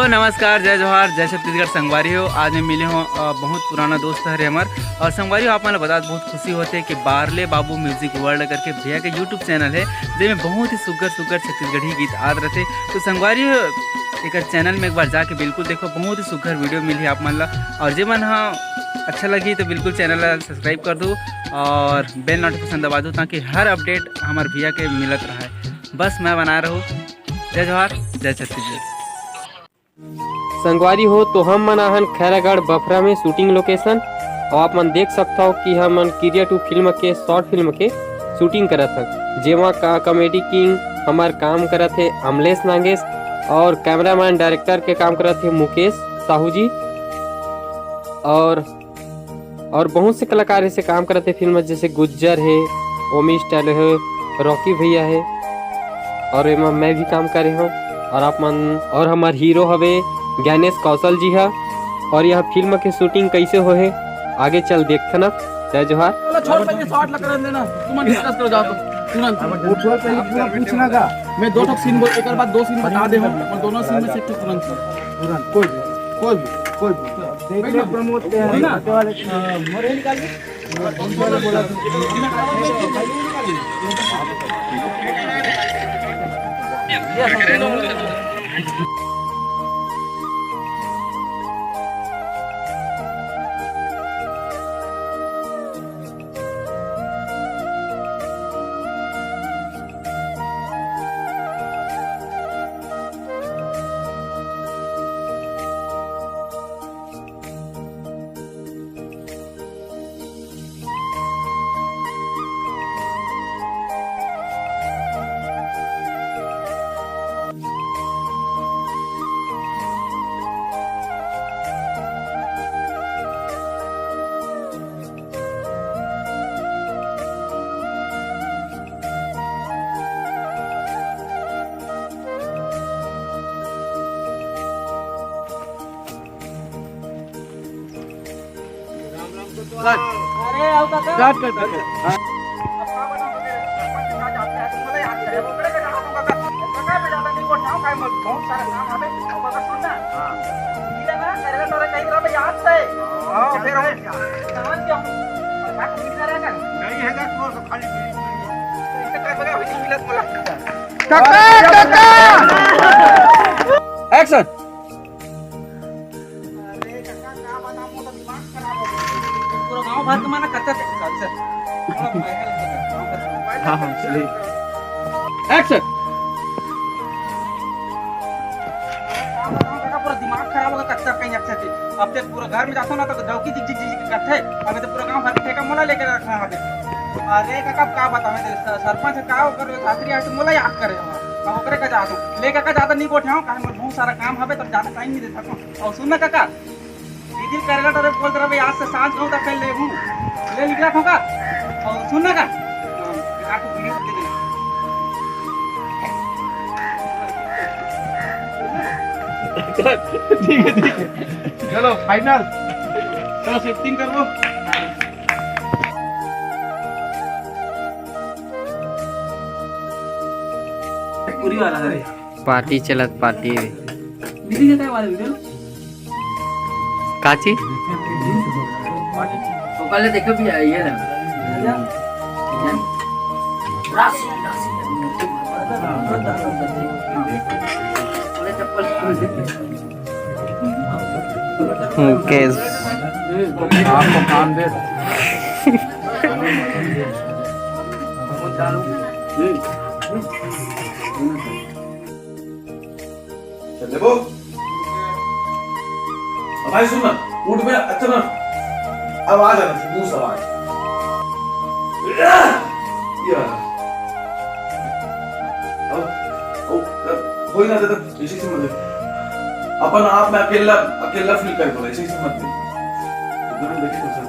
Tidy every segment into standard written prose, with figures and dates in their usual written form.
नमस्कार, जय जोहार, जय छत्तीसगढ़। संगवारी हो, आज मैं मिले हूँ बहुत पुराना दोस्त है हमार। और संगवारी हो, आप मैंने बता बहुत खुशी होते है कि बारले बाबू म्यूजिक वर्ल्ड करके भैया के यूट्यूब चैनल है जिसमें बहुत ही सुगर सुगर छत्तीसगढ़ी गीत आद रहे। तो संगवारी हो एक चैनल में एक बार जाके बिल्कुल देखो, बहुत ही सुगर वीडियो मिली आप मन ला। और जे मन हाँ अच्छा लगी तो बिल्कुल चैनल सब्सक्राइब कर दो और बेल नोटिफिकेशन दबा दो ताकि हर अपडेट हमारे भैया के मिलत रहा। बस मैं बना रहा हूँ। जय जोहार, जय छत्तीसगढ़। संगवारी हो तो हम मन आहन खैरागढ़ बफरा में शूटिंग लोकेशन और आप मन देख सकता हो कि हम मन किरिया 2 फिल्म के शॉर्ट फिल्म के शूटिंग करत हन। जेमा का कॉमेडी किंग हमार काम करत है अमलेश नागेश और कैमरामैन डायरेक्टर के काम करत है मुकेश साहू जी और बहुत से कलाकार ऐसे काम करते हैं फिल्म जैसे गुज्जर है, ओमी स्टाइल है, रॉकी भैया है और एमा मैं भी काम करे हूँ। और आप मन और हमार हीरो हवे ज्ञानेश कौशल जी है। और यह फिल्म के शूटिंग कैसे हो है आगे चल देखते ना। जय जोहार। छोड़ पहले शॉट लग देना, तुम डिस्कस करो जाओ। तुरंत पूरा पूछना का मैं 2 सीन बोल, एक बाद 2 सीन बता दे हम और दोनों सीन में से तुरंत कोई देख ले प्रमोद के है ना वाले मोरे निकाल दे बोला अरे आओ काका स्टार्ट कर अब का बता मुझे जाते हैं तुम याद करे वो करे जाना तुम काका काका पे जाता नहीं को ठाव काय बहुत सारा काम हवे अब काका सुन ना हां ये ना करे तोरे कहीं तरह याद से हां फिर हम समझ क्यों काका कितना रहेगा नहीं हैगा तो खाली इससे काय बगा हुई मिलत बोला काका एक्शन। बात माना कच्चा हाँ चलिए एक्शन। पूरा दिमाग खराब होगा कच्चा कहीं अच्छा थी। अब तक पूरा घर में जाता ना तो दौकी जिग जिग जिग करते है। अब तो पूरा गांव भर के ठेका मोला लेके रखना है। अरे काका का बतावे सरपंच का ओकर छात्री है तो मोला याद करे हम ओकरे का जाता लेके का ज्यादा नहीं बैठाऊं काहे मोर बहुत सारा काम हवे तब ज्यादा टाइम नहीं दे सकूं। और सुन ना काका दीदी करेला तो बोल रहा आज से सांझ कहूं तक ले हूं ले निकला होगा। और सुन ना का काकू वीडियो दे देना ठीक है चलो फाइनल चलो शिफ्टिंग कर लो। पूरी वाला है पार्टी चलत पार्टी दीदी के वाला वीडियो काची तो कल देखो भी ये ना राशि मुकेश आपको काम दे देखो भाई सुनना उठ में अच्छा ना आवाज आ रही है आवाज कोई ना देता इसी से मतलब अपन आप में अकेला अकेला फील कर बोला इसी से मत देखे तो सर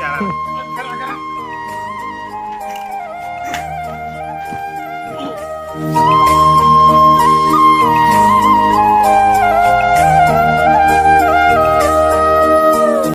Yeah.